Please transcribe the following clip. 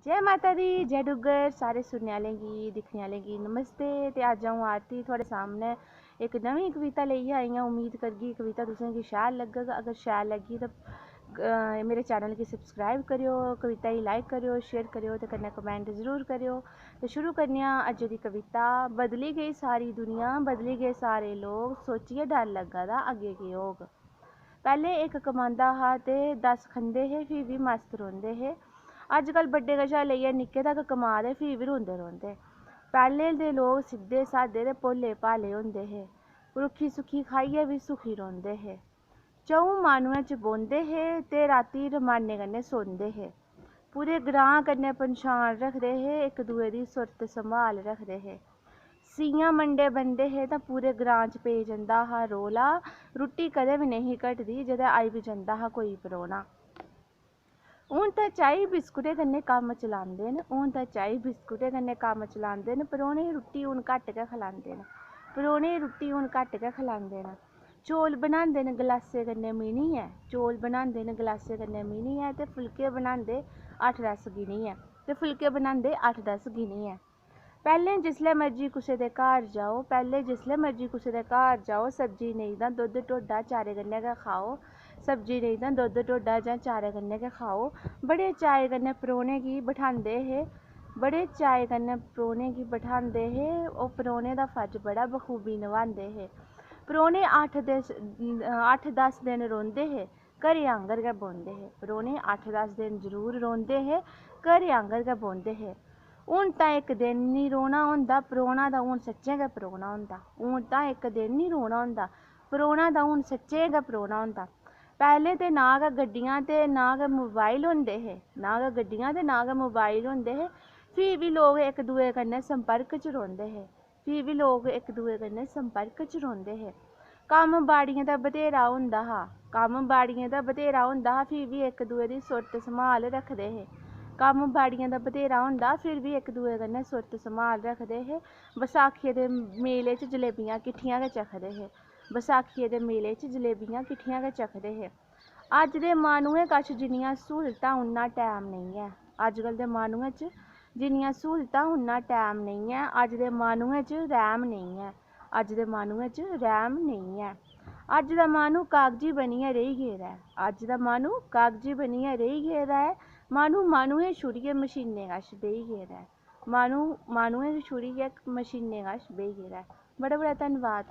जय माता दी, जय डुग्गर। सारे सुनने आह्लें गी दिक्खने आह्लें गी नमस्ते। ते अज्ज अ'ऊं आरती थुआढ़े सामने इक नमीं कविता लेइयै आई आं। उम्मीद करगी कविता तुसें गी शैल लग्गग। अगर शैल लग्गी ते मेरे चैनल गी सब्सक्राइब करेओ, कविता गी लाइक करेओ, शेयर करेओ ते कन्नै कमेंट ज़रूर करेओ। ते शुरू करने आं अज्ज दी कविता। बदली गेई सारी दुनिया, बदली गे सारे लोग, सोचियै डर लग्गा दा अग्गें केह् होग। पैह्लें इक कमांदा हा ते 10 खंदे हे, फ्ही बी मस्त रौंह्दे हे। अज्जकल बड्डे कशा लेइयै निक्के तक कमा दे, फ्ही बी रोंदे रौंह्दे। पैह्लें दे लोग सिद्धे सादे ते भोले भाले होंदे हे, रुक्खी सुक्खी खाइयै बी सुखी रौंह्दे हे। च'ऊं माह्नुएं च बौंह्दे हे ते रातीं रमान्ने कन्नै सौंदे हे। पूरे ग्रांऽ कन्नै पंछान रखदे हे, इक दुए दी सुरत संभाल रखदे हे। सियां मंडे बनदे हे तां पूरे ग्रांऽ च पेई जंदा हा रौला, रुट्टी कदें बी नेईं ही घटदी जदै आई बी जंदा हा कोई परौना। हून तां चाही बिस्कुटें कन्नै कम्म चलांदे न, हून तां चाही बिस्कुटें कन्नै कम्म चलांदे न। परौह्नें गी रुट्टी हून घट्ट गै खलांदे न, परौह्नें गी रुट्टी हून घट्ट गै खलांदे न। चौल बनांदे न गलासै कन्नै मिनियै, चौल बनांदे न गलासै कन्नै मिनियै ते फुलके बनांदे 8-10 गिनियै, ते फुलके बनांदे 8-10 गिनियै। पैह्लें जिसलै मर्जी कुसै दे घर जाओ, पैह्लें जिसलै मर्जी कुसै दे घर जाओ, सब्जी नेईं तां दुद्ध ढोडा चारै कन्नै गै खाओ, सब्जी नेईं तां दुद्ध ढोडा जां चारै कन्नै गै खाओ। बड़े चाऽ कन्नै परौह्नें गी बठांदे हे, बड़े चाऽ कन्नै परौह्नें गी बठांदे हे। ओह् परौह्नें दा फर्ज बड़ा बखूबी नभांदे हे। परौह्ने 8-10 दिन रौंह्दे हे, घरै आंगर गै बौंह्दे हे। परौह्ने 8-10 दिन जरूर रौंह्दे हे, घरै आंगर गै बौंह्दे हे। हून तां इक दिन निं रौह्ना होंदा परौह्ना तां हून सच्चें गै परौह्ना होंदा। हून तां इक दिन निं रौह्ना होंदा परौह्ना तां हून सच्चें गै परौह्ना होंदा। पैह्लें ते ना गै गड्डियां ते ना गै मोबाइल होंदे हे, ना गै गड्डियां ते ना गै मोबाइल होंदे हे। फ्ही बी लोग इक दुए कन्नै संपर्क च रौंह्दे हे, फ्ही बी लोग इक दुए कन्नै संपर्क च रौंह्दे हे। कम्म बाड़ियें दा बथेरा होंदा हा, कम्म बाड़ियें दा बथेरा होंदा हा, फ्ही बी इक दुए दी सुरत संभाल रखदे हे। कम्म बाड़ियें दा बथेरा होंदा, फिर बी इक दुए कन्नै सुरत संभाल रखदे हे। बसाखियै दे मेले च जलेबियां किट्ठियां गै चखदे हे, बसाखियै दे मेले च जलेबियां किट्ठियां गै चखदे हे। अज्ज दे माह्नुएं कश जिन्नियां स्हूलतां उन्ना टैम नेईं ऐ, अज्जकल दे माह्नुएं च जिन्नियां स्हूलतां उन्ना टैम नेईं ऐ। अज्ज दे माह्नुएं च रैह्म नेईं ऐ, अज्ज दे माह्नुएं च रैह्म नेईं ऐ। अज्ज दा माह्नू कागजी बनियै रेही गेदा ऐ, अज्ज दा माह्नू कागजी बनियै रेही गेदा ऐ। माह्नू माह्नुएं छुड़ियै मशीनें कश बेही गेदा ऐ, माह्नू माह्नुएं गी छुड़ियै मशीनें कश बेही गेदा ऐ। बड़ा बड़ा धन्नवाद।